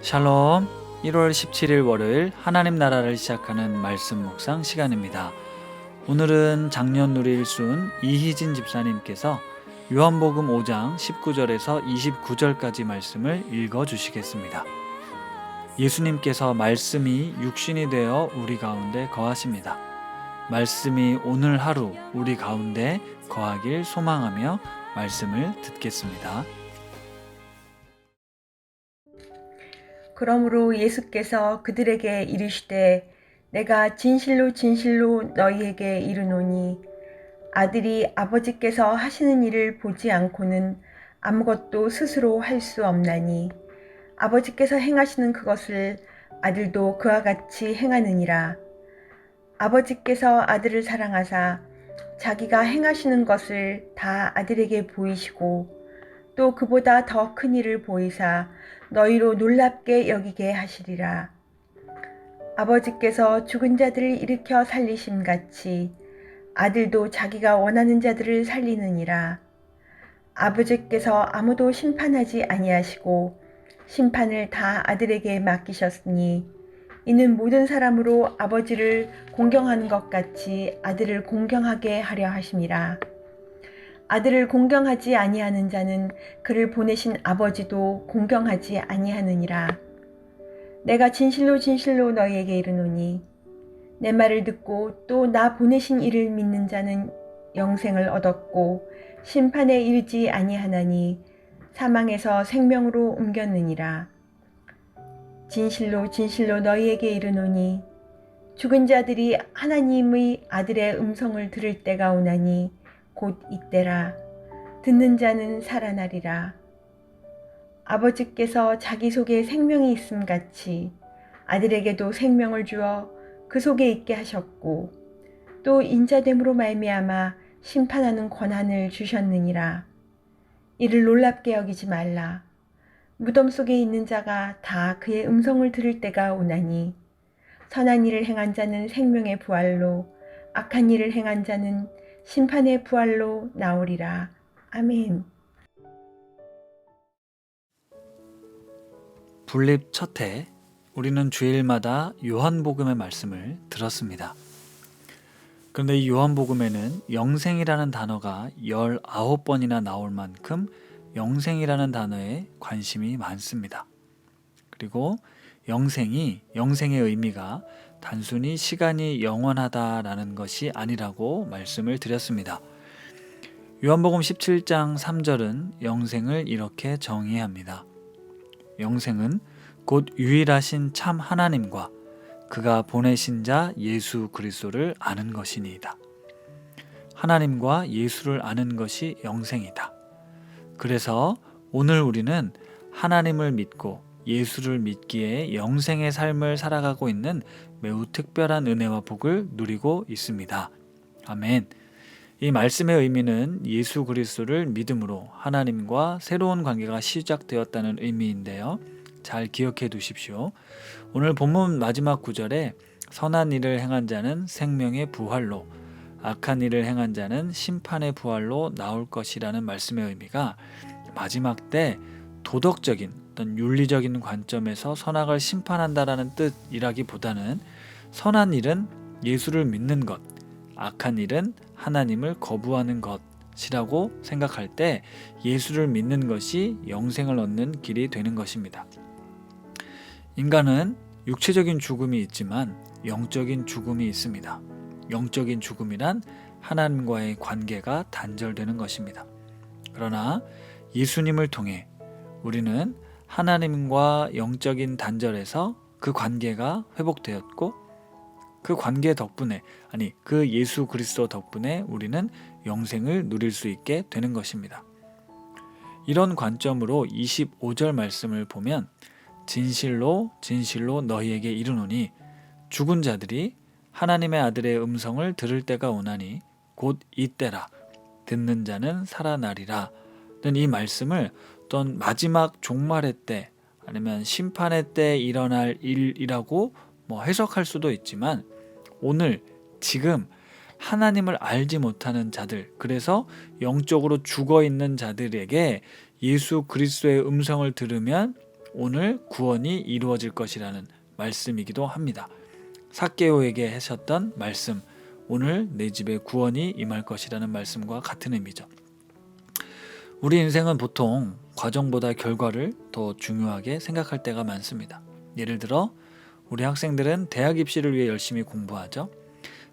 샬롬. 1월 17일 월요일 하나님 나라를 시작하는 말씀 묵상 시간입니다. 오늘은 작년누리 일순 이희진 집사님께서 요한복음 5장 19절에서 29절까지 말씀을 읽어 주시겠습니다. 예수님께서 말씀이 육신이 되어 우리 가운데 거하십니다. 말씀이 오늘 하루 우리 가운데 거하길 소망하며 말씀을 듣겠습니다. 그러므로 예수께서 그들에게 이르시되 내가 진실로 진실로 너희에게 이르노니 아들이 아버지께서 하시는 일을 보지 않고는 아무것도 스스로 할 수 없나니 아버지께서 행하시는 그것을 아들도 그와 같이 행하느니라. 아버지께서 아들을 사랑하사 자기가 행하시는 것을 다 아들에게 보이시고 또 그보다 더 큰 일을 보이사 너희로 놀랍게 여기게 하시리라. 아버지께서 죽은 자들을 일으켜 살리심 같이 아들도 자기가 원하는 자들을 살리느니라. 아버지께서 아무도 심판하지 아니하시고 심판을 다 아들에게 맡기셨으니 이는 모든 사람으로 아버지를 공경하는 것 같이 아들을 공경하게 하려 하심이라. 아들을 공경하지 아니하는 자는 그를 보내신 아버지도 공경하지 아니하느니라. 내가 진실로 진실로 너희에게 이르노니 내 말을 듣고 또 나 보내신 이를 믿는 자는 영생을 얻었고 심판에 이르지 아니하나니 사망에서 생명으로 옮겼느니라. 진실로 진실로 너희에게 이르노니 죽은 자들이 하나님의 아들의 음성을 들을 때가 오나니 곧 이때라. 듣는 자는 살아나리라. 아버지께서 자기 속에 생명이 있음 같이 아들에게도 생명을 주어 그 속에 있게 하셨고 또 인자됨으로 말미암아 심판하는 권한을 주셨느니라. 이를 놀랍게 여기지 말라. 무덤 속에 있는 자가 다 그의 음성을 들을 때가 오나니 선한 일을 행한 자는 생명의 부활로 악한 일을 행한 자는 심판의 부활로 나오리라. 아멘. 분립 첫 해, 우리는 주일마다 요한복음의 말씀을 들었습니다. 그런데 이 요한복음에는 영생이라는 단어가 19번이나 나올 만큼 영생이라는 단어에 관심이 많습니다. 그리고 영생의 의미가 단순히 시간이 영원하다라는 것이 아니라고 말씀을 드렸습니다. 요한복음 17장 3절은 영생을 이렇게 정의합니다. 영생은 곧 유일하신 참 하나님과 그가 보내신 자 예수 그리스도를 아는 것이니이다. 하나님과 예수를 아는 것이 영생이다. 그래서 오늘 우리는 하나님을 믿고 예수를 믿기에 영생의 삶을 살아가고 있는 매우 특별한 은혜와 복을 누리고 있습니다. 아멘. 이 말씀의 의미는 예수 그리스도를 믿음으로 하나님과 새로운 관계가 시작되었다는 의미인데요. 잘 기억해 두십시오. 오늘 본문 마지막 구절에 선한 일을 행한 자는 생명의 부활로, 악한 일을 행한 자는 심판의 부활로 나올 것이라는 말씀의 의미가 마지막 때 도덕적인 어떤 윤리적인 관점에서 선악을 심판한다라는 뜻이라기보다는 선한 일은 예수를 믿는 것, 악한 일은 하나님을 거부하는 것이라고 생각할 때 예수를 믿는 것이 영생을 얻는 길이 되는 것입니다. 인간은 육체적인 죽음이 있지만 영적인 죽음이 있습니다. 영적인 죽음이란 하나님과의 관계가 단절되는 것입니다. 그러나 예수님을 통해 우리는 하나님과 영적인 단절에서 그 관계가 회복되었고 그 관계 덕분에 그 예수 그리스도 덕분에 우리는 영생을 누릴 수 있게 되는 것입니다. 이런 관점으로 25절 말씀을 보면 진실로 진실로 너희에게 이르노니 죽은 자들이 하나님의 아들의 음성을 들을 때가 오나니 곧 이때라. 듣는 자는 살아나리라. 이 말씀을 어떤 마지막 종말의 때 아니면 심판의 때 일어날 일이라고 해석할 수도 있지만 오늘 지금 하나님을 알지 못하는 자들, 그래서 영적으로 죽어 있는 자들에게 예수 그리스도의 음성을 들으면 오늘 구원이 이루어질 것이라는 말씀이기도 합니다. 삭개오에게 하셨던 말씀, 오늘 내 집에 구원이 임할 것이라는 말씀과 같은 의미죠. 우리 인생은 보통 과정보다 결과를 더 중요하게 생각할 때가 많습니다. 예를 들어 우리 학생들은 대학 입시를 위해 열심히 공부하죠.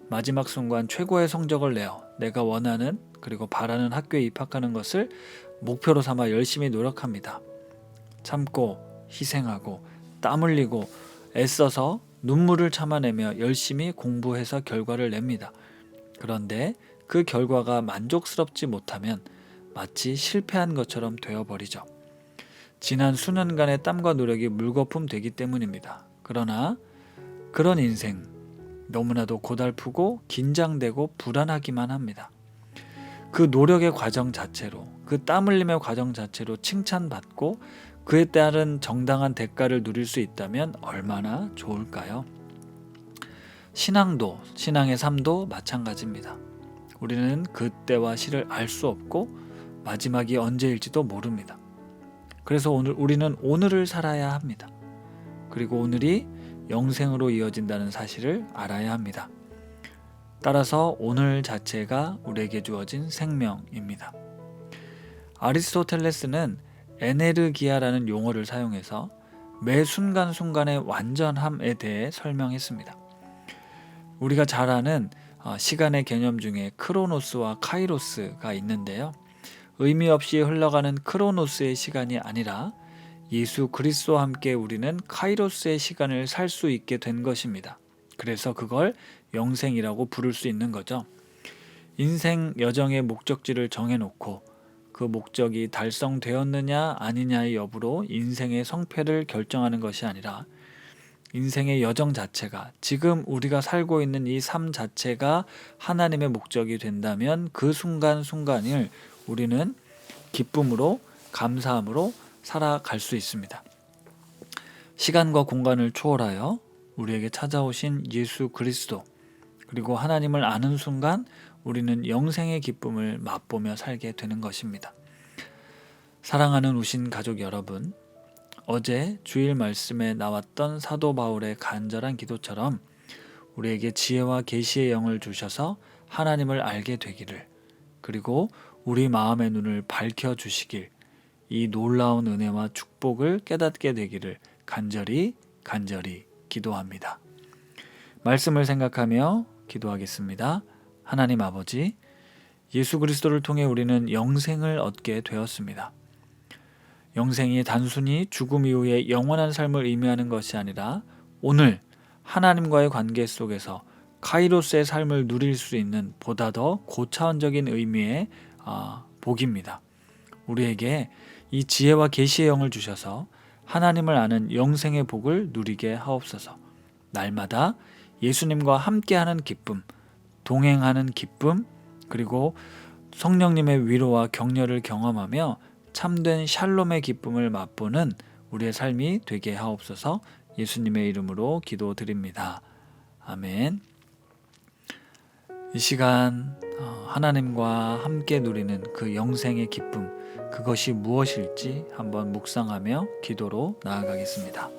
마지막 순간 최고의 성적을 내어 내가 원하는 그리고 바라는 학교에 입학하는 것을 목표로 삼아 열심히 노력합니다. 참고 희생하고 땀 흘리고 애써서 눈물을 참아내며 열심히 공부해서 결과를 냅니다. 그런데 그 결과가 만족스럽지 못하면 마치 실패한 것처럼 되어버리죠. 지난 수년간의 땀과 노력이 물거품 되기 때문입니다. 그러나 그런 인생 너무나도 고달프고 긴장되고 불안하기만 합니다. 그 노력의 과정 자체로, 그 땀 흘림의 과정 자체로 칭찬받고 그에 따른 정당한 대가를 누릴 수 있다면 얼마나 좋을까요? 신앙의 삶도 마찬가지입니다. 우리는 그때와 시를 알 수 없고 마지막이 언제일지도 모릅니다. 그래서 우리는 오늘을 살아야 합니다. 그리고 오늘이 영생으로 이어진다는 사실을 알아야 합니다. 따라서 오늘 자체가 우리에게 주어진 생명입니다. 아리스토텔레스는 에네르기아라는 용어를 사용해서 매 순간순간의 완전함에 대해 설명했습니다. 우리가 잘 아는 시간의 개념 중에 크로노스와 카이로스가 있는데요. 의미 없이 흘러가는 크로노스의 시간이 아니라 예수 그리스도와 함께 우리는 카이로스의 시간을 살 수 있게 된 것입니다. 그래서 그걸 영생이라고 부를 수 있는 거죠. 인생 여정의 목적지를 정해놓고 그 목적이 달성되었느냐 아니냐의 여부로 인생의 성패를 결정하는 것이 아니라 인생의 여정 자체가, 지금 우리가 살고 있는 이 삶 자체가 하나님의 목적이 된다면 그 순간순간을 우리는 기쁨으로, 감사함으로 살아갈 수 있습니다. 시간과 공간을 초월하여 우리에게 찾아오신 예수 그리스도, 그리고 하나님을 아는 순간 우리는 영생의 기쁨을 맛보며 살게 되는 것입니다. 사랑하는 우신 가족 여러분, 어제 주일 말씀에 나왔던 사도 바울의 간절한 기도처럼 우리에게 지혜와 계시의 영을 주셔서 하나님을 알게 되기를, 그리고 우리 마음의 눈을 밝혀주시길, 이 놀라운 은혜와 축복을 깨닫게 되기를 간절히 기도합니다. 말씀을 생각하며 기도하겠습니다. 하나님 아버지, 예수 그리스도를 통해 우리는 영생을 얻게 되었습니다. 영생이 단순히 죽음 이후의 영원한 삶을 의미하는 것이 아니라 오늘 하나님과의 관계 속에서 카이로스의 삶을 누릴 수 있는 보다 더 고차원적인 의미의 복입니다. 우리에게 이 지혜와 계시의 영을 주셔서 하나님을 아는 영생의 복을 누리게 하옵소서. 날마다 예수님과 함께하는 기쁨, 동행하는 기쁨, 그리고 성령님의 위로와 격려를 경험하며 참된 샬롬의 기쁨을 맛보는 우리의 삶이 되게 하옵소서. 예수님의 이름으로 기도드립니다. 아멘. 이 시간 하나님과 함께 누리는 그 영생의 기쁨, 그것이 무엇일지 한번 묵상하며 기도로 나아가겠습니다.